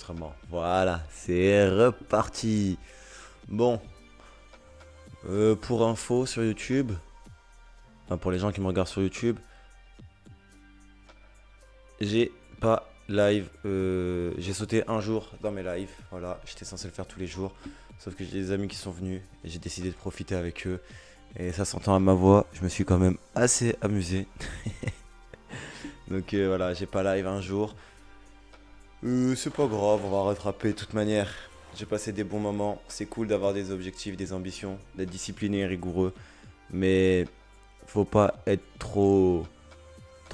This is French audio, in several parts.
l'enregistrement. Voilà, c'est reparti. Bon, pour info sur YouTube, enfin pour les gens qui me regardent sur YouTube, j'ai pas live. J'ai sauté un jour dans mes lives. Voilà, j'étais censé le faire tous les jours. Sauf que j'ai des amis qui sont venus et j'ai décidé de profiter avec eux. Et ça s'entend à ma voix, je me suis quand même assez amusé. Donc voilà, j'ai pas live un jour. C'est pas grave, on va rattraper de toute manière. J'ai passé des bons moments. C'est cool d'avoir des objectifs, des ambitions, d'être discipliné et rigoureux. Mais faut pas être trop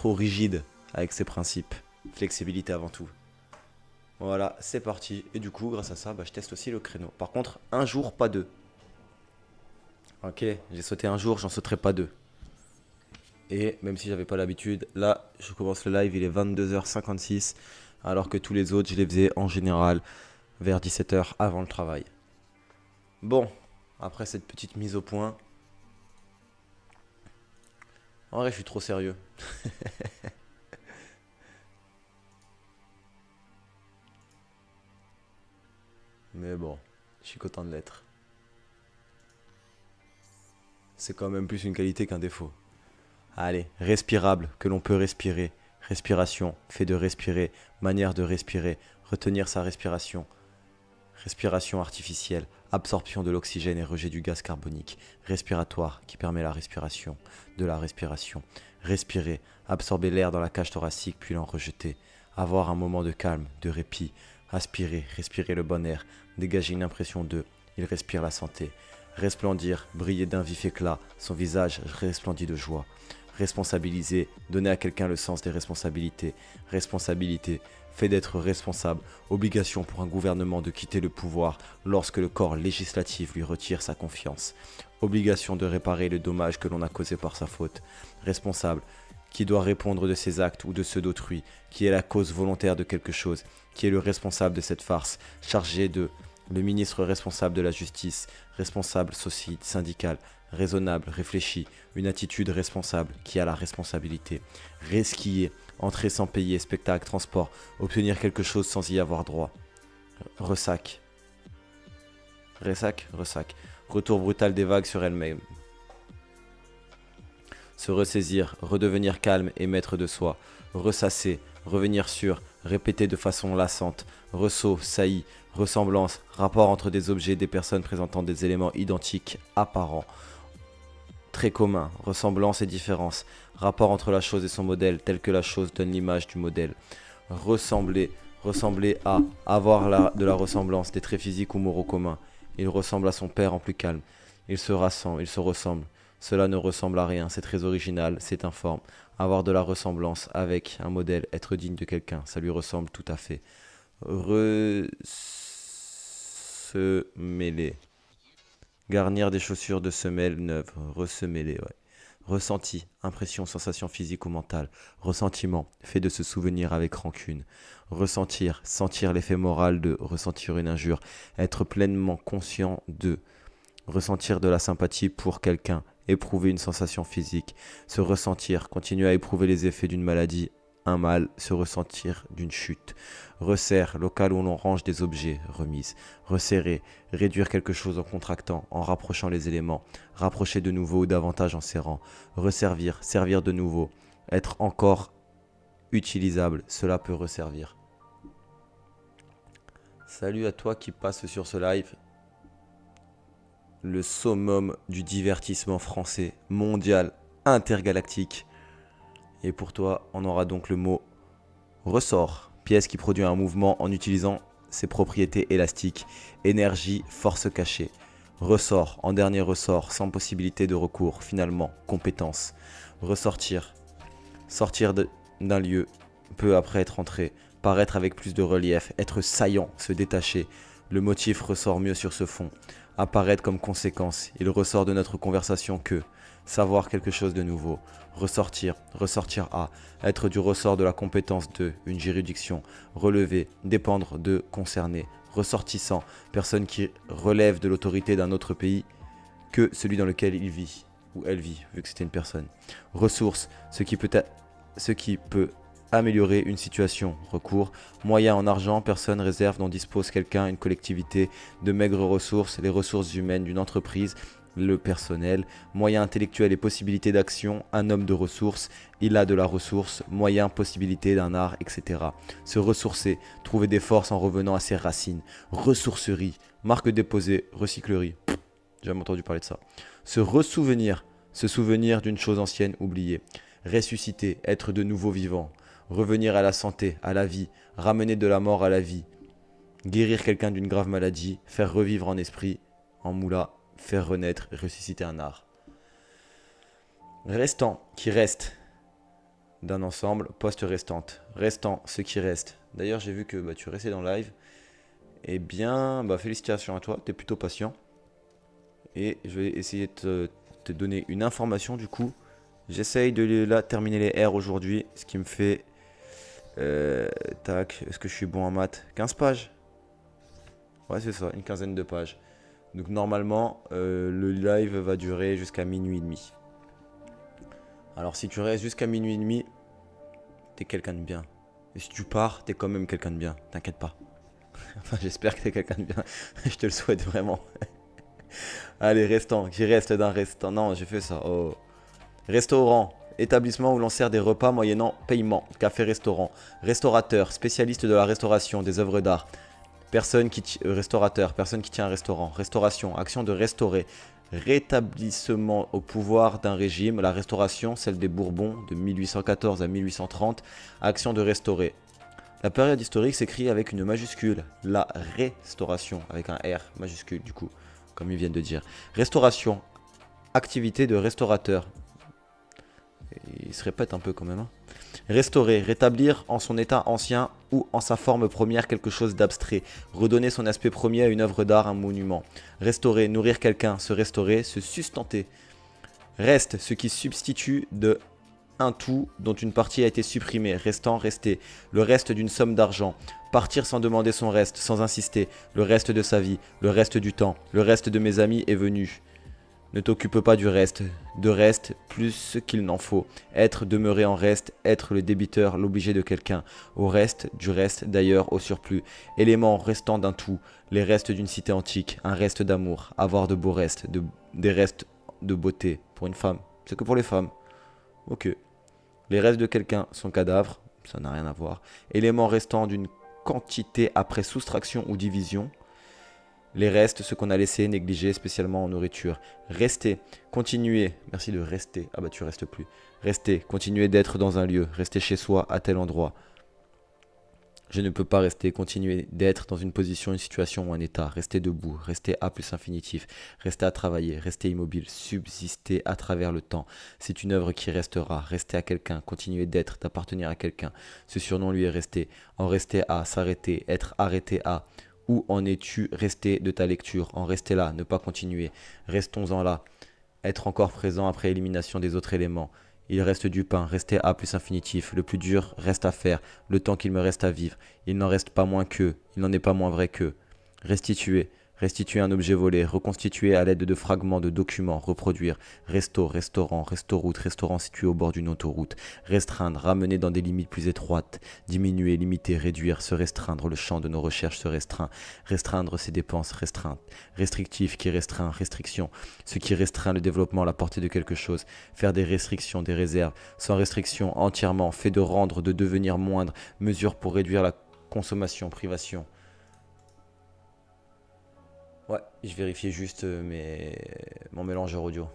rigide avec ses principes. Flexibilité avant tout. Voilà, c'est parti. Et du coup, grâce à ça, je teste aussi le créneau. Par contre, un jour, pas deux. Ok, j'ai sauté un jour, j'en sauterai pas deux. Et même si j'avais pas l'habitude, là, je commence le live, il est 22h56. Alors que tous les autres, je les faisais en général vers 17h avant le travail. Bon, après cette petite mise au point, en vrai, je suis trop sérieux. Mais bon, je suis content de l'être. C'est quand même plus une qualité qu'un défaut. Allez, respirable, que l'on peut respirer. Respiration, fait de respirer, manière de respirer, retenir sa respiration. Respiration artificielle, absorption de l'oxygène et rejet du gaz carbonique. Respiratoire, qui permet la respiration, de la respiration. Respirer, absorber l'air dans la cage thoracique puis l'en rejeter. Avoir un moment de calme, de répit. Aspirer, respirer le bon air, dégager une impression de. Il respire la santé. Resplendir, briller d'un vif éclat, son visage resplendit de joie. Responsabiliser, donner à quelqu'un le sens des responsabilités. Responsabilité, fait d'être responsable, obligation pour un gouvernement de quitter le pouvoir lorsque le corps législatif lui retire sa confiance. Obligation de réparer le dommage que l'on a causé par sa faute. Responsable, qui doit répondre de ses actes ou de ceux d'autrui, qui est la cause volontaire de quelque chose, qui est le responsable de cette farce, chargé de le ministre responsable de la justice, responsable syndical, raisonnable, réfléchi, une attitude responsable qui a la responsabilité, resquiller, entrer sans payer, spectacle, transport, obtenir quelque chose sans y avoir droit, ressac, ressac, retour brutal des vagues sur elles-mêmes, se ressaisir, redevenir calme et maître de soi, ressasser, revenir sur, répéter de façon lassante, ressaut, saillie, ressemblance, rapport entre des objets, des personnes présentant des éléments identiques, apparents, très communs, ressemblance et différence, rapport entre la chose et son modèle, tel que la chose donne l'image du modèle, ressembler, ressembler à, avoir de la ressemblance, des traits physiques ou moraux communs, il ressemble à son père en plus calme, il se rassemble, il se ressemble, cela ne ressemble à rien, c'est très original, c'est informe, avoir de la ressemblance avec un modèle, être digne de quelqu'un, ça lui ressemble tout à fait, ressemeler. Garnir des chaussures de semelle neuves, ressemeler, ouais. Ressenti, impression, sensation physique ou mentale. Ressentiment, fait de se souvenir avec rancune. Ressentir, sentir l'effet moral de ressentir une injure. Être pleinement conscient de. Ressentir de la sympathie pour quelqu'un. Éprouver une sensation physique. Se ressentir, continuer à éprouver les effets d'une maladie. Un mal, se ressentir d'une chute. Resserre, local où l'on range des objets, remise. Resserrer, réduire quelque chose en contractant, en rapprochant les éléments. Rapprocher de nouveau ou davantage en serrant. Resservir, servir de nouveau. Être encore utilisable, cela peut resservir. Salut à toi qui passe sur ce live. Le summum du divertissement français, mondial, intergalactique. Et pour toi, on aura donc le mot ressort, pièce qui produit un mouvement en utilisant ses propriétés élastiques, énergie, force cachée. Ressort, en dernier ressort, sans possibilité de recours, finalement, compétence. Ressortir, sortir d'un lieu, peu après être entré, paraître avec plus de relief, être saillant, se détacher. Le motif ressort mieux sur ce fond. Apparaître comme conséquence, il ressort de notre conversation que savoir quelque chose de nouveau, ressortir, ressortir à, être du ressort de la compétence de, une juridiction, relever, dépendre de, concerner, ressortissant, personne qui relève de l'autorité d'un autre pays que celui dans lequel il vit, ou elle vit, vu que c'était une personne. Ressource, ce qui peut améliorer une situation. Recours. Moyen en argent, personne, réserve dont dispose quelqu'un, une collectivité, de maigres ressources, les ressources humaines d'une entreprise, le personnel. Moyen intellectuel et possibilité d'action, un homme de ressources, il a de la ressource, moyen, possibilité d'un art, etc. Se ressourcer, trouver des forces en revenant à ses racines. Ressourcerie, marque déposée, recyclerie. J'ai jamais entendu parler de ça. Se ressouvenir, se souvenir d'une chose ancienne oubliée. Ressusciter, être de nouveau vivant. Revenir à la santé, à la vie. Ramener de la mort à la vie. Guérir quelqu'un d'une grave maladie. Faire revivre en esprit, en moula. Faire renaître, ressusciter un art. Restant, qui reste d'un ensemble, poste restante. Restant, ce qui reste. D'ailleurs, j'ai vu que tu restais dans le live. Eh bien, félicitations à toi, tu es plutôt patient. Et je vais essayer de te donner une information du coup. J'essaye de terminer les R aujourd'hui, ce qui me fait... tac, est-ce que je suis bon en maths? 15 pages. Ouais, c'est ça, une quinzaine de pages. Donc normalement, le live va durer jusqu'à minuit et demi. Alors si tu restes jusqu'à minuit et demi, t'es quelqu'un de bien. Et si tu pars, t'es quand même quelqu'un de bien, t'inquiète pas. Enfin, j'espère que t'es quelqu'un de bien. Je te le souhaite vraiment. Allez, restant, qui reste d'un restant. Non, j'ai fait ça. Oh. Restaurant, établissement où l'on sert des repas moyennant paiement. Café-restaurant. Restaurateur, spécialiste de la restauration des œuvres d'art. Restaurateur, personne qui tient un restaurant. Restauration, action de restaurer. Rétablissement au pouvoir d'un régime. La restauration, celle des Bourbons de 1814 à 1830. Action de restaurer. La période historique s'écrit avec une majuscule. La restauration, avec un R majuscule du coup, comme ils viennent de dire. Restauration, activité de restaurateur. Il se répète un peu quand même. Hein. Restaurer, rétablir en son état ancien ou en sa forme première quelque chose d'abstrait. Redonner son aspect premier à une œuvre d'art, un monument. Restaurer, nourrir quelqu'un, se restaurer, se sustenter. Reste, ce qui substitue de un tout dont une partie a été supprimée, restant, rester. Le reste d'une somme d'argent. Partir sans demander son reste, sans insister. Le reste de sa vie, le reste du temps. Le reste de mes amis est venu. Ne t'occupe pas du reste. De reste, plus qu'il n'en faut. Être, demeurer en reste, être le débiteur, l'obligé de quelqu'un. Au reste, du reste, d'ailleurs, au surplus. Élément restant d'un tout. Les restes d'une cité antique. Un reste d'amour. Avoir de beaux restes. Des restes de beauté. Pour une femme. C'est que pour les femmes. Ok. Les restes de quelqu'un, son cadavre. Ça n'a rien à voir. Élément restant d'une quantité après soustraction ou division. Les restes, ce qu'on a laissé, négligé, spécialement en nourriture. Rester, continuer. Merci de rester. Ah bah tu restes plus. Rester, continuer d'être dans un lieu. Rester chez soi, à tel endroit. Je ne peux pas rester, continuer d'être dans une position, une situation ou un état. Rester debout, rester A plus infinitif. Rester à travailler, rester immobile, subsister à travers le temps. C'est une œuvre qui restera. Rester à quelqu'un, continuer d'être, d'appartenir à quelqu'un. Ce surnom lui est resté. En rester à, s'arrêter, être arrêté à. Où en es-tu resté de ta lecture? En rester là, ne pas continuer. Restons-en là. Être encore présent après élimination des autres éléments. Il reste du pain, rester à plus infinitif. Le plus dur reste à faire, le temps qu'il me reste à vivre. Il n'en reste pas moins qu'eux, il n'en est pas moins vrai qu'eux. Restituer. Restituer un objet volé, reconstituer à l'aide de fragments de documents, reproduire, restaurant, restoroute, restaurant situé au bord d'une autoroute, restreindre, ramener dans des limites plus étroites, diminuer, limiter, réduire, se restreindre, le champ de nos recherches se restreint, restreindre ses dépenses, restreinte, restrictif qui restreint, restriction, ce qui restreint le développement à la portée de quelque chose, faire des restrictions, des réserves, sans restriction, entièrement, fait de rendre, de devenir moindre, mesure pour réduire la consommation, privation. Ouais, je vérifiais juste mon mélangeur audio.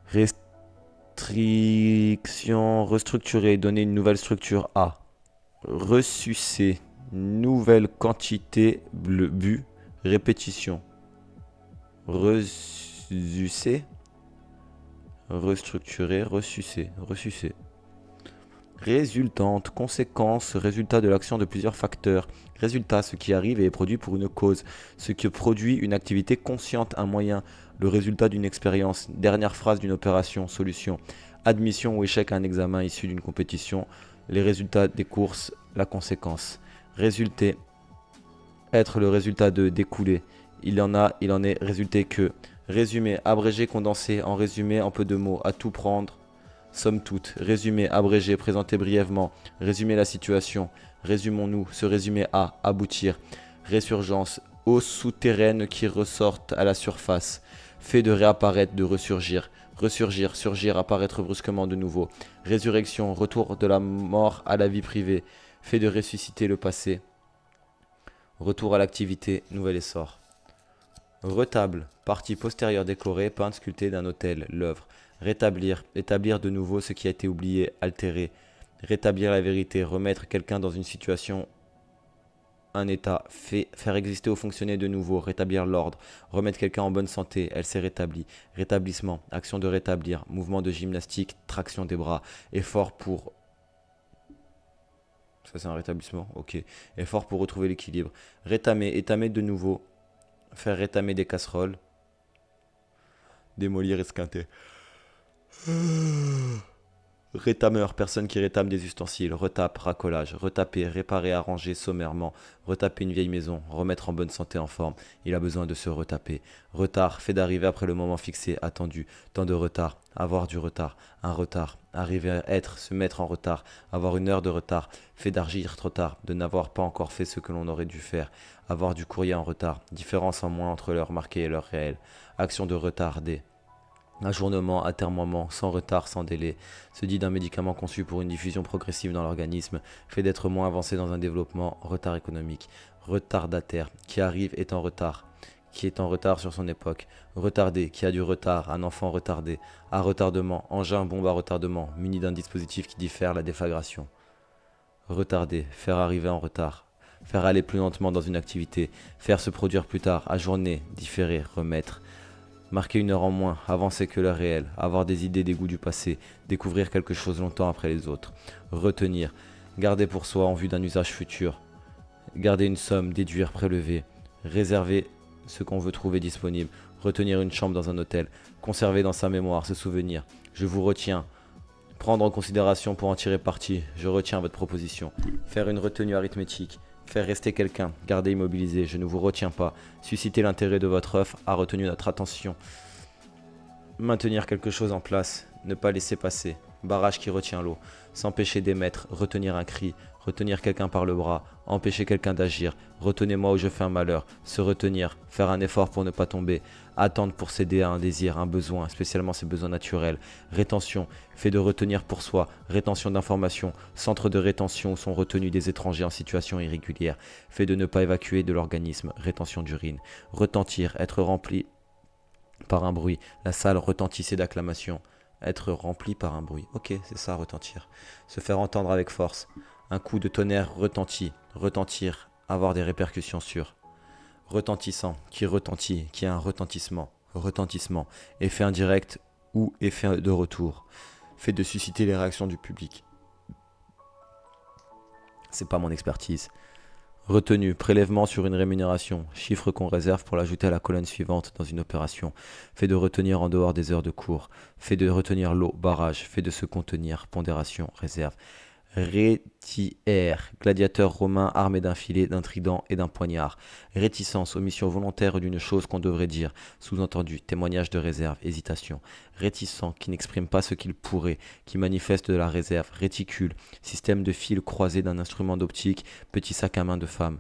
Restriction, restructurer, donner une nouvelle structure à. Ressucer, nouvelle quantité, but, répétition. Ressucer, restructurer, ressucer. Résultante, conséquence, résultat de l'action de plusieurs facteurs. Résultat, ce qui arrive et est produit pour une cause. Ce qui produit une activité consciente, un moyen. Le résultat d'une expérience. Dernière phrase d'une opération, solution. Admission ou échec à un examen issu d'une compétition. Les résultats des courses, la conséquence. Résulter, être le résultat de découler. Il en est résulté que. Résumé, abrégé, condensé, en résumé, en peu de mots, à tout prendre. somme toute, résumé, abrégé, présenter brièvement, résumer la situation, résumons-nous, se résumer à, aboutir, résurgence, eau souterraine qui ressortent à la surface, fait de réapparaître, de ressurgir, ressurgir, surgir, apparaître brusquement de nouveau, résurrection, retour de la mort à la vie privée, fait de ressusciter le passé, retour à l'activité, nouvel essor. Retable, partie postérieure décorée, peinte, sculptée d'un autel, l'œuvre. Rétablir, établir de nouveau ce qui a été oublié, altéré. Rétablir la vérité, remettre quelqu'un dans une situation, un état, faire exister ou fonctionner de nouveau, rétablir l'ordre, remettre quelqu'un en bonne santé, elle s'est rétablie. Rétablissement, action de rétablir, mouvement de gymnastique, traction des bras, effort pour... Ça c'est un rétablissement, ok. Effort pour retrouver l'équilibre. Rétamer, étamer de nouveau, faire rétamer des casseroles, démolir, esquinter. Rétameur, personne qui rétame des ustensiles, retape, racolage, retaper, réparer, arranger sommairement, retaper une vieille maison, remettre en bonne santé, en forme, il a besoin de se retaper. Retard, fait d'arriver après le moment fixé, attendu, temps de retard, avoir du retard, un retard, arriver à être, se mettre en retard, avoir une heure de retard, fait d'agir trop tard, de n'avoir pas encore fait ce que l'on aurait dû faire, avoir du courrier en retard, différence en moins entre l'heure marquée et l'heure réelle, action de retarder. Ajournement, atermoiement, sans retard, sans délai, se dit d'un médicament conçu pour une diffusion progressive dans l'organisme, fait d'être moins avancé dans un développement, retard économique, retardataire, qui arrive est en retard, qui est en retard sur son époque, retardé, qui a du retard, un enfant retardé, à retardement, engin, bombe à retardement, muni d'un dispositif qui diffère la déflagration. Retarder, faire arriver en retard, faire aller plus lentement dans une activité, faire se produire plus tard, ajourner, différer, remettre. Marquer une heure en moins, avancer que l'heure réelle, avoir des idées des goûts du passé, découvrir quelque chose longtemps après les autres. Retenir, garder pour soi en vue d'un usage futur. Garder une somme, déduire, prélever. Réserver ce qu'on veut trouver disponible. Retenir une chambre dans un hôtel. Conserver dans sa mémoire, se souvenir. Je vous retiens. Prendre en considération pour en tirer parti. Je retiens votre proposition. Faire une retenue arithmétique. Faire rester quelqu'un, garder immobilisé, je ne vous retiens pas. Susciter l'intérêt de votre œuvre a retenu notre attention. Maintenir quelque chose en place, ne pas laisser passer. Barrage qui retient l'eau. S'empêcher d'émettre, retenir un cri, retenir quelqu'un par le bras, empêcher quelqu'un d'agir. Retenez-moi où je fais un malheur. Se retenir, faire un effort pour ne pas tomber. Attendre pour céder à un désir, un besoin, spécialement ses besoins naturels. Rétention, fait de retenir pour soi. Rétention d'informations, centre de rétention où sont retenus des étrangers en situation irrégulière. Fait de ne pas évacuer de l'organisme. Rétention d'urine. Retentir, être rempli par un bruit. La salle retentissait d'acclamations. Être rempli par un bruit. Ok, c'est ça, retentir. Se faire entendre avec force. Un coup de tonnerre retentit. Retentir, avoir des répercussions sûres. Retentissant, qui retentit, qui a un retentissement. Retentissement, effet indirect ou effet de retour. Fait de susciter les réactions du public. C'est pas mon expertise. Retenu, prélèvement sur une rémunération, chiffre qu'on réserve pour l'ajouter à la colonne suivante dans une opération. Fait de retenir en dehors des heures de cours. Fait de retenir l'eau, barrage. Fait de se contenir, pondération, réserve. Rétiaire, gladiateur romain armé d'un filet, d'un trident et d'un poignard. Réticence, omission volontaire d'une chose qu'on devrait dire. Sous-entendu, témoignage de réserve, hésitation. Réticent, qui n'exprime pas ce qu'il pourrait, qui manifeste de la réserve. Réticule, système de fil croisé d'un instrument d'optique, petit sac à main de femme.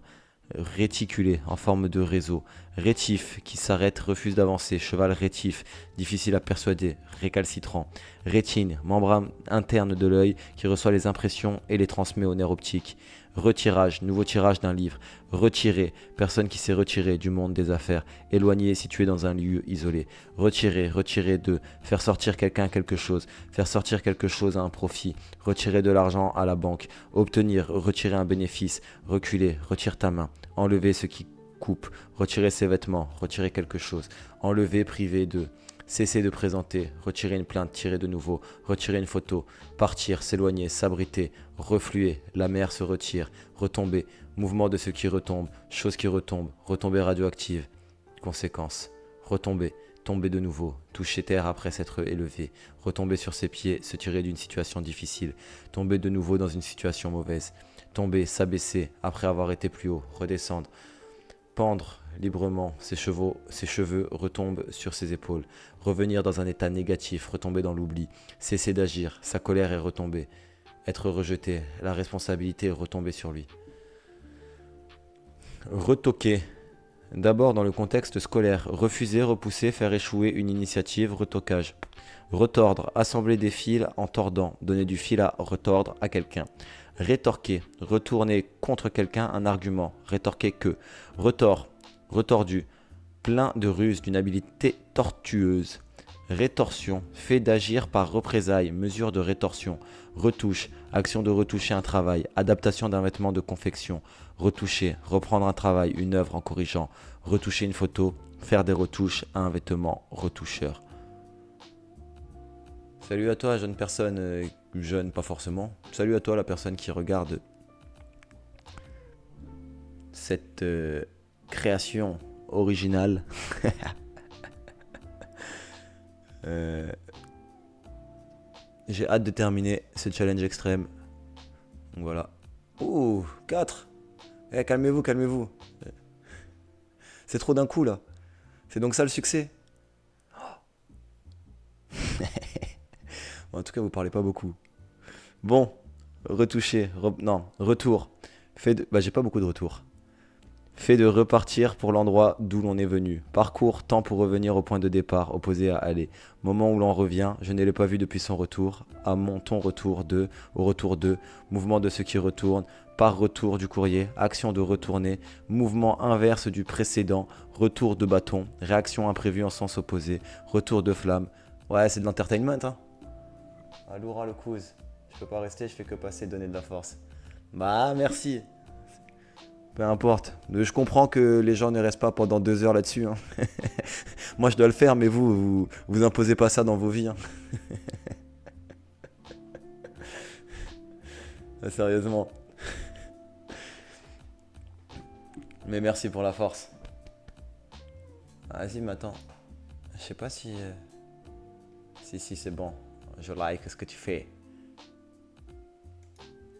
Réticulé, en forme de réseau. Rétif, qui s'arrête, refuse d'avancer. Cheval rétif, difficile à persuader, récalcitrant. Rétine, membrane interne de l'œil qui reçoit les impressions et les transmet au nerf optique. Retirage, nouveau tirage d'un livre. Retirer, personne qui s'est retirée du monde des affaires. Éloigné, situé dans un lieu isolé. Retirer, retirer de. Faire sortir quelqu'un quelque chose. Faire sortir quelque chose à un profit. Retirer de l'argent à la banque. Obtenir, retirer un bénéfice. Reculer, retire ta main. Enlever ce qui coupe. Retirer ses vêtements. Retirer quelque chose. Enlever, priver de. Cesser de présenter, retirer une plainte, tirer de nouveau, retirer une photo, partir, s'éloigner, s'abriter, refluer, la mer se retire, retomber, mouvement de ce qui retombe, chose qui retombe, retombée radioactive, conséquence, retomber, tomber de nouveau, toucher terre après s'être élevé, retomber sur ses pieds, se tirer d'une situation difficile, tomber de nouveau dans une situation mauvaise, tomber, s'abaisser après avoir été plus haut, redescendre, pendre, librement, ses cheveux retombent sur ses épaules. Revenir dans un état négatif, retomber dans l'oubli. Cesser d'agir, sa colère est retombée. Être rejeté, la responsabilité est retombée sur lui. Retoquer. D'abord dans le contexte scolaire. Refuser, repousser, faire échouer une initiative, retocage. Retordre, assembler des fils en tordant, donner du fil à retordre à quelqu'un. Rétorquer, retourner contre quelqu'un un argument, rétorquer que. Retort, retordu, plein de ruses d'une habileté tortueuse. Rétorsion, fait d'agir par représailles, mesure de rétorsion. Retouche, action de retoucher un travail, adaptation d'un vêtement de confection. Retoucher, reprendre un travail, une œuvre en corrigeant. Retoucher une photo, faire des retouches à un vêtement, retoucheur. Salut à toi, jeune personne, jeune pas forcément. Salut à toi, la personne qui regarde cette création originale. J'ai hâte de terminer ce challenge extrême. Donc voilà. Ouh, 4. Calmez-vous, calmez-vous. C'est trop d'un coup là. C'est donc ça le succès. Bon, en tout cas, vous parlez pas beaucoup. Bon, retoucher. Non, retour. J'ai pas beaucoup de retours. Fait de repartir pour l'endroit d'où l'on est venu. Parcours, temps pour revenir au point de départ, opposé à aller. Moment où l'on revient, je ne l'ai pas vu depuis son retour. À ton retour de, au retour de, mouvement de ce qui retourne, par retour du courrier, action de retourner, mouvement inverse du précédent, retour de bâton, réaction imprévue en sens opposé, retour de flamme. Ouais, c'est de l'entertainment, hein. Aloura le quiz. Je peux pas rester, je fais que passer, donner de la force. Bah, merci. Peu importe. Je comprends que les gens ne restent pas pendant 2 heures là-dessus, hein. Moi, je dois le faire, mais vous imposez pas ça dans vos vies, hein. Sérieusement. Mais merci pour la force. Vas-y, mais attends. Je sais pas si... Si, c'est bon. Je like ce que tu fais.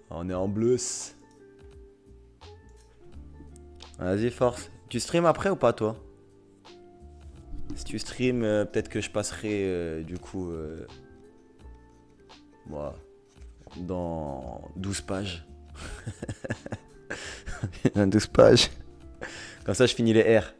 On est en blues. Vas-y, force. Tu stream après ou pas, toi? Si tu stream, peut-être que je passerai, du coup... moi, dans 12 pages. 12 pages. Comme ça, je finis les R.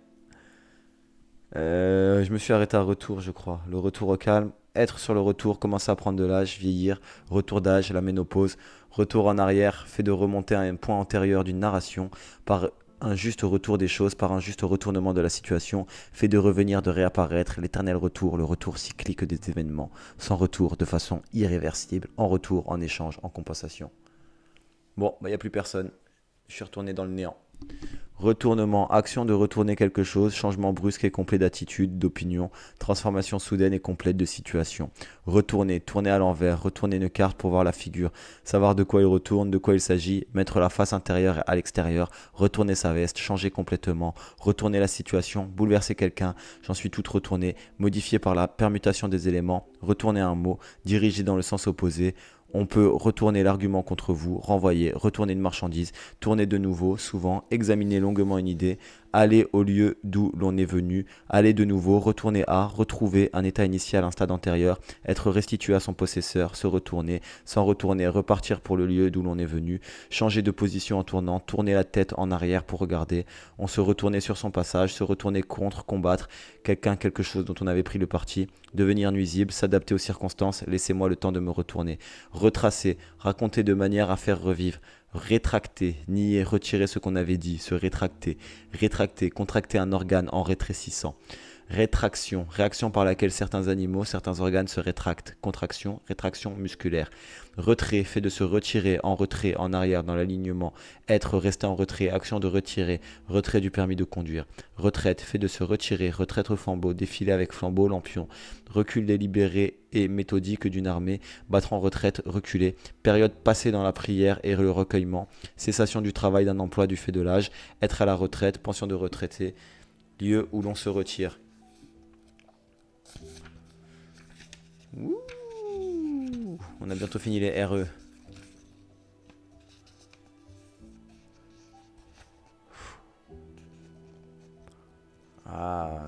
Je me suis arrêté à retour, je crois. Le retour au calme. Être sur le retour, commencer à prendre de l'âge, vieillir. Retour d'âge, la ménopause. Retour en arrière, fait de remonter à un point antérieur d'une narration par un juste retour des choses, par un juste retournement de la situation, fait de revenir, de réapparaître, l'éternel retour, le retour cyclique des événements, sans retour, de façon irréversible, en retour, en échange, en compensation. Bon, il n'y a plus personne. Je suis retourné dans le néant. Retournement, action de retourner quelque chose, changement brusque et complet d'attitude, d'opinion, transformation soudaine et complète de situation. Retourner, tourner à l'envers, retourner une carte pour voir la figure, savoir de quoi il retourne, de quoi il s'agit, mettre la face intérieure à l'extérieur, retourner sa veste, changer complètement, retourner la situation, bouleverser quelqu'un, j'en suis toute retournée, modifier par la permutation des éléments, retourner un mot, diriger dans le sens opposé. On peut retourner l'argument contre vous, renvoyer, retourner une marchandise, tourner de nouveau, souvent, examiner longuement une idée, aller au lieu d'où l'on est venu, aller de nouveau, retourner à, retrouver un état initial, un stade antérieur, être restitué à son possesseur, se retourner, s'en retourner, repartir pour le lieu d'où l'on est venu, changer de position en tournant, tourner la tête en arrière pour regarder, on se retournait sur son passage, se retourner contre, combattre, quelqu'un, quelque chose dont on avait pris le parti, devenir nuisible, s'adapter aux circonstances, laissez-moi le temps de me retourner, retracer, raconter de manière à faire revivre, rétracter, nier, retirer ce qu'on avait dit, se rétracter, contracter un organe en rétrécissant. Rétraction, réaction par laquelle certains animaux, certains organes se rétractent. Contraction, rétraction musculaire. Retrait, fait de se retirer en retrait, en arrière, dans l'alignement. Être, rester en retrait, action de retirer. Retrait du permis de conduire. Retraite, fait de se retirer, retraite au flambeau, défiler avec flambeau, lampion. Recul délibéré et méthodique d'une armée. Battre en retraite, reculer. Période passée dans la prière et le recueillement. Cessation du travail d'un emploi du fait de l'âge. Être à la retraite, pension de retraité. Lieu où l'on se retire. Ouh, on a bientôt fini les RE. Ah.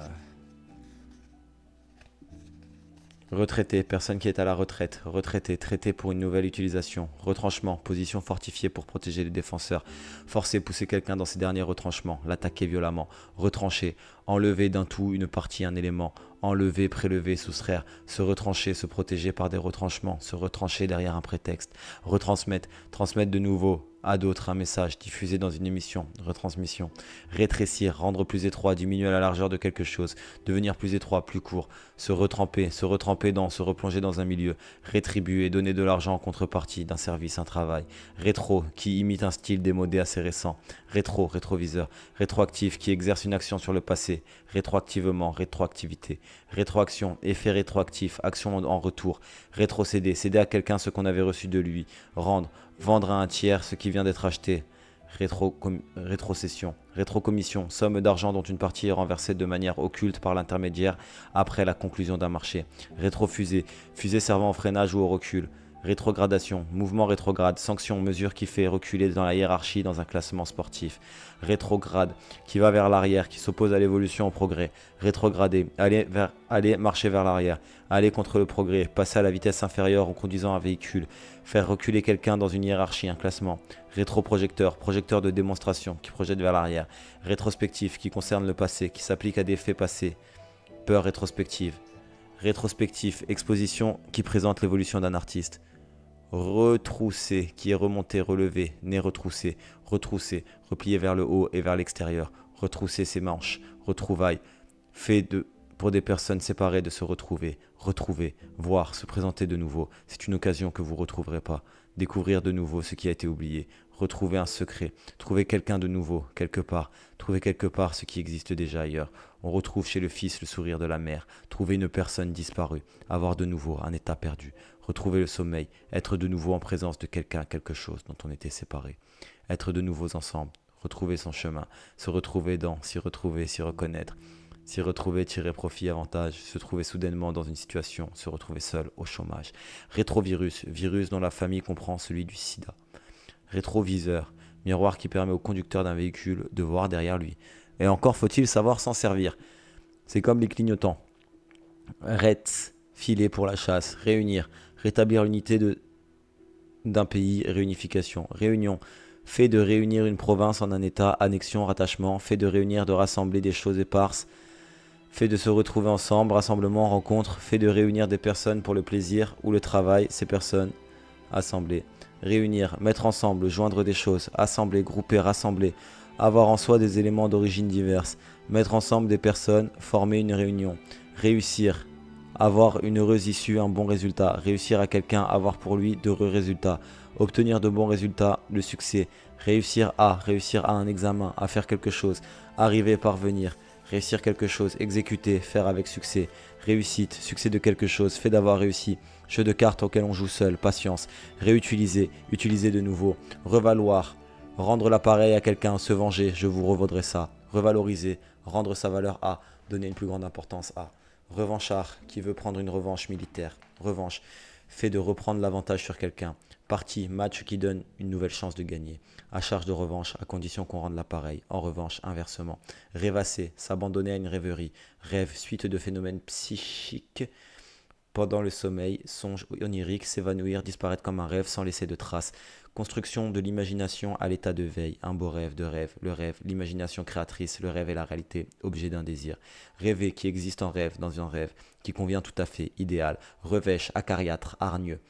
Retraité, personne qui est à la retraite. Retraité, traité pour une nouvelle utilisation. Retranchement, position fortifiée pour protéger les défenseurs. Forcer, pousser quelqu'un dans ses derniers retranchements. L'attaquer violemment. Retrancher, enlever d'un tout une partie, un élément. Enlever, prélever, soustraire. Se retrancher, se protéger par des retranchements. Se retrancher derrière un prétexte. Retransmettre, transmettre de nouveau à d'autres un message, diffusé dans une émission, retransmission. Rétrécir, rendre plus étroit, diminuer la largeur de quelque chose, devenir plus étroit, plus court. Se retremper dans, se replonger dans un milieu. Rétribuer, donner de l'argent en contrepartie d'un service, un travail. Rétro, qui imite un style démodé assez récent. Rétro, rétroviseur. Rétroactif, qui exerce une action sur le passé. Rétroactivement, rétroactivité. Rétroaction, effet rétroactif, action en retour. Rétrocéder, céder à quelqu'un ce qu'on avait reçu de lui. Rendre, vendre à un tiers ce qui vient d'être acheté. Rétrocession, rétrocommission, somme d'argent dont une partie est renversée de manière occulte par l'intermédiaire après la conclusion d'un marché. Rétrofusée, fusée servant au freinage ou au recul. Rétrogradation, mouvement rétrograde, sanction, mesure qui fait reculer dans la hiérarchie dans un classement sportif. Rétrograde, qui va vers l'arrière, qui s'oppose à l'évolution au progrès. Rétrograder, aller marcher vers l'arrière, aller contre le progrès, passer à la vitesse inférieure en conduisant un véhicule, faire reculer quelqu'un dans une hiérarchie, un classement. Rétroprojecteur, projecteur de démonstration, qui projette vers l'arrière. Rétrospectif, qui concerne le passé, qui s'applique à des faits passés. Peur rétrospective. Rétrospectif, exposition qui présente l'évolution d'un artiste. Retroussé, qui est remonté, relevé, nez retroussé, retrousser, replié vers le haut et vers l'extérieur, retrousser ses manches, retrouvailles, pour des personnes séparées de se retrouver, retrouver, voir, se présenter de nouveau, c'est une occasion que vous ne retrouverez pas, découvrir de nouveau ce qui a été oublié, retrouver un secret, trouver quelqu'un de nouveau, quelque part, trouver quelque part ce qui existe déjà ailleurs. On retrouve chez le fils le sourire de la mère, trouver une personne disparue, avoir de nouveau un état perdu, retrouver le sommeil, être de nouveau en présence de quelqu'un, quelque chose dont on était séparés, être de nouveau ensemble, retrouver son chemin, se retrouver dans, s'y retrouver, s'y reconnaître, s'y retrouver, tirer profit, avantage, se trouver soudainement dans une situation, se retrouver seul, au chômage. Rétrovirus, virus dont la famille comprend celui du sida. Rétroviseur, miroir qui permet au conducteur d'un véhicule de voir derrière lui. Et encore faut-il savoir s'en servir. C'est comme les clignotants. Rets, filet pour la chasse, réunir, rétablir l'unité d'un pays, réunification, réunion, fait de réunir une province en un état, annexion, rattachement, fait de réunir, de rassembler des choses éparses, fait de se retrouver ensemble, rassemblement, rencontre, fait de réunir des personnes pour le plaisir ou le travail, ces personnes, assembler, réunir, mettre ensemble, joindre des choses, assembler, grouper, rassembler, avoir en soi des éléments d'origine diverses, mettre ensemble des personnes, former une réunion, réussir, avoir une heureuse issue, un bon résultat, réussir à quelqu'un, avoir pour lui d'heureux résultats, obtenir de bons résultats, le succès, réussir à un examen, à faire quelque chose, arriver, parvenir, réussir quelque chose, exécuter, faire avec succès, réussite, succès de quelque chose, fait d'avoir réussi, jeu de cartes auquel on joue seul, patience, réutiliser, utiliser de nouveau, revaloir, rendre l'appareil à quelqu'un, se venger, je vous revaudrai ça, revaloriser, rendre sa valeur à, donner une plus grande importance à. Revanchard, qui veut prendre une revanche militaire. Revanche, fait de reprendre l'avantage sur quelqu'un. Partie, match qui donne une nouvelle chance de gagner. À charge de revanche, à condition qu'on rende l'appareil. En revanche, inversement. Rêvasser, s'abandonner à une rêverie. Rêve, suite de phénomènes psychiques. Pendant le sommeil, songe onirique, s'évanouir, disparaître comme un rêve sans laisser de traces. Construction de l'imagination à l'état de veille, un beau rêve, de rêve, le rêve, l'imagination créatrice, le rêve est la réalité, objet d'un désir. Rêver qui existe en rêve, dans un rêve, qui convient tout à fait, idéal. Revêche, acariâtre, hargneux.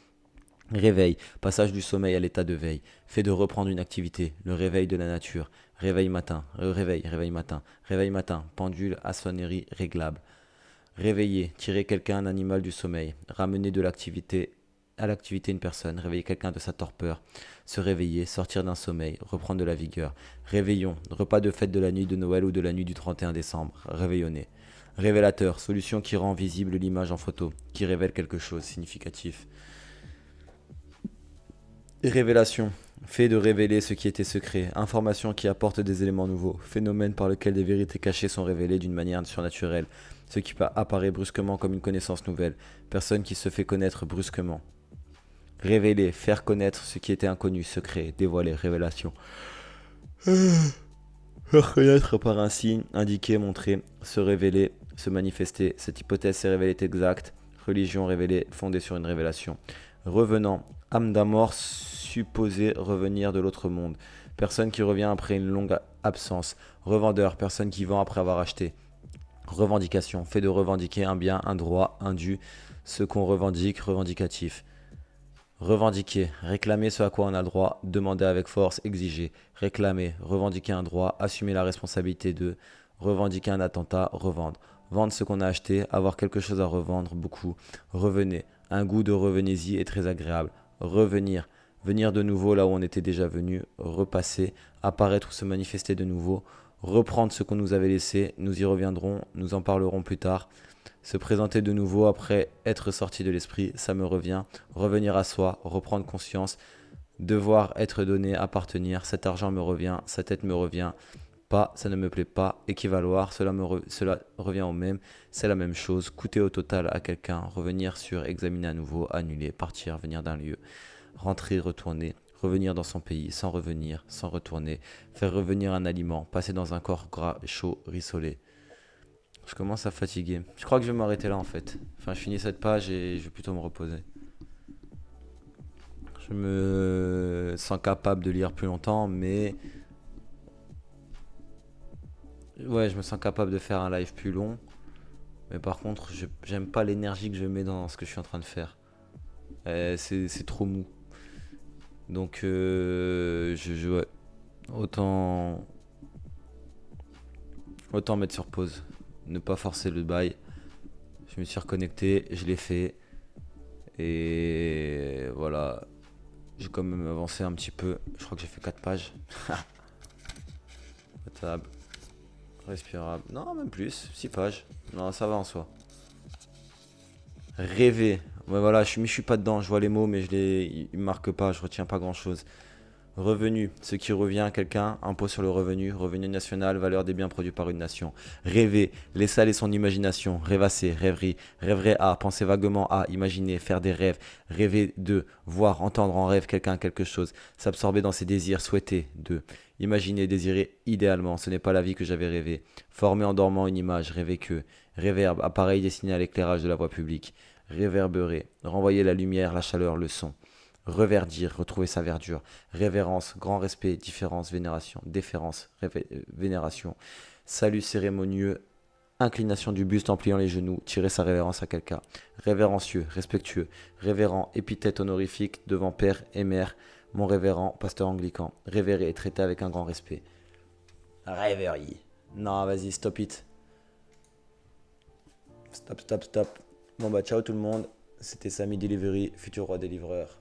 Réveil, passage du sommeil à l'état de veille, fait de reprendre une activité, le réveil de la nature. Réveil matin, réveil matin, pendule à sonnerie réglable. Réveiller, tirer quelqu'un, un animal du sommeil, ramener de l'activité à l'activité une personne, réveiller quelqu'un de sa torpeur, se réveiller, sortir d'un sommeil, reprendre de la vigueur. Réveillon, repas de fête de la nuit de Noël ou de la nuit du 31 décembre, réveillonner. Révélateur, solution qui rend visible l'image en photo, qui révèle quelque chose de significatif. Révélation, fait de révéler ce qui était secret, information qui apporte des éléments nouveaux, phénomène par lequel des vérités cachées sont révélées d'une manière surnaturelle, ce qui apparaît brusquement comme une connaissance nouvelle, personne qui se fait connaître brusquement. Révéler, faire connaître ce qui était inconnu, secret, dévoiler, révélation. Reconnaître par un signe, indiquer, montrer, se révéler, se manifester. Cette hypothèse s'est révélée exacte. Religion révélée, fondée sur une révélation. Revenant, âme d'amor supposée revenir de l'autre monde. Personne qui revient après une longue absence. Revendeur, personne qui vend après avoir acheté. Revendication, fait de revendiquer un bien, un droit, un dû. Ce qu'on revendique, revendicatif. Revendiquer, réclamer ce à quoi on a le droit, demander avec force, exiger. Réclamer, revendiquer un droit, assumer la responsabilité de. Revendiquer un attentat, revendre. Vendre ce qu'on a acheté, avoir quelque chose à revendre, beaucoup. Revenez, un goût de revenez-y est très agréable. Revenir, venir de nouveau là où on était déjà venu. Repasser, apparaître ou se manifester de nouveau. Reprendre ce qu'on nous avait laissé, nous y reviendrons, nous en parlerons plus tard. Se présenter de nouveau après être sorti de l'esprit, ça me revient. Revenir à soi, reprendre conscience, devoir être donné, appartenir. Cet argent me revient, sa tête me revient. Pas, ça ne me plaît pas. Équivaloir, cela revient au même. C'est la même chose. Coûter au total à quelqu'un. Revenir sur, examiner à nouveau, annuler, partir, venir d'un lieu. Rentrer, retourner. Revenir dans son pays, sans revenir, sans retourner. Faire revenir un aliment. Passer dans un corps gras, chaud, rissolé. Je commence à fatiguer. Je crois que je vais m'arrêter là en fait. Enfin, je finis cette page et je vais plutôt me reposer. Je me sens capable de lire plus longtemps, mais ouais, je me sens capable de faire un live plus long. Mais par contre, j'aime pas l'énergie que je mets dans ce que je suis en train de faire. C'est trop mou. Donc, ouais. Autant, autant mettre sur pause. Ne pas forcer le bail. Je me suis reconnecté, je l'ai fait. Et voilà, j'ai quand même avancé un petit peu. Je crois que j'ai fait 4 pages. Potable, respirable. Non, même plus. 6 pages. Non, ça va en soi. Rêver. Ouais, voilà, je suis pas dedans. Je vois les mots, mais ils me marquent pas. Je retiens pas grand chose. Revenu, ce qui revient à quelqu'un, impôt sur le revenu, revenu national, valeur des biens produits par une nation. Rêver, laisser aller son imagination, rêvasser, rêverie, rêverait à, penser vaguement à, imaginer, faire des rêves, rêver de, voir, entendre en rêve quelqu'un quelque chose, s'absorber dans ses désirs, souhaiter de, imaginer, désirer idéalement, ce n'est pas la vie que j'avais rêvé, former en dormant une image, rêver que, réverbe, appareil destiné à l'éclairage de la voie publique, réverberer, renvoyer la lumière, la chaleur, le son. Reverdir, retrouver sa verdure. Révérence, grand respect, différence, vénération. Déférence, vénération. Salut cérémonieux, inclination du buste en pliant les genoux, tirer sa révérence à quelqu'un. Révérencieux, respectueux. Révérend, épithète honorifique devant père et mère. Mon révérend, pasteur anglican. Révérer et traiter avec un grand respect. Rêverie. Non, vas-y, stop it. Stop, stop, stop. Bon bah ciao tout le monde. C'était Samy Delivery, futur roi des livreurs.